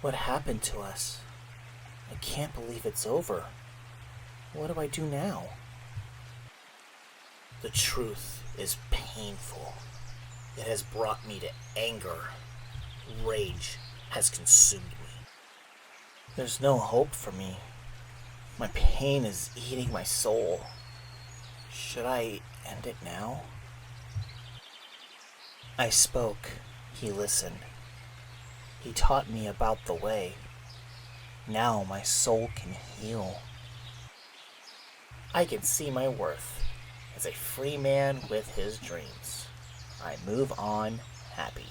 What happened to us? I can't believe it's over. What do I do now? The truth is painful. It has brought me to anger. Rage has consumed me. There's no hope for me. My pain is eating my soul. Should I end it now? I spoke. He listened. He taught me about the way. Now my soul can heal. I can see my worth as a free man with his dreams. I move on happy.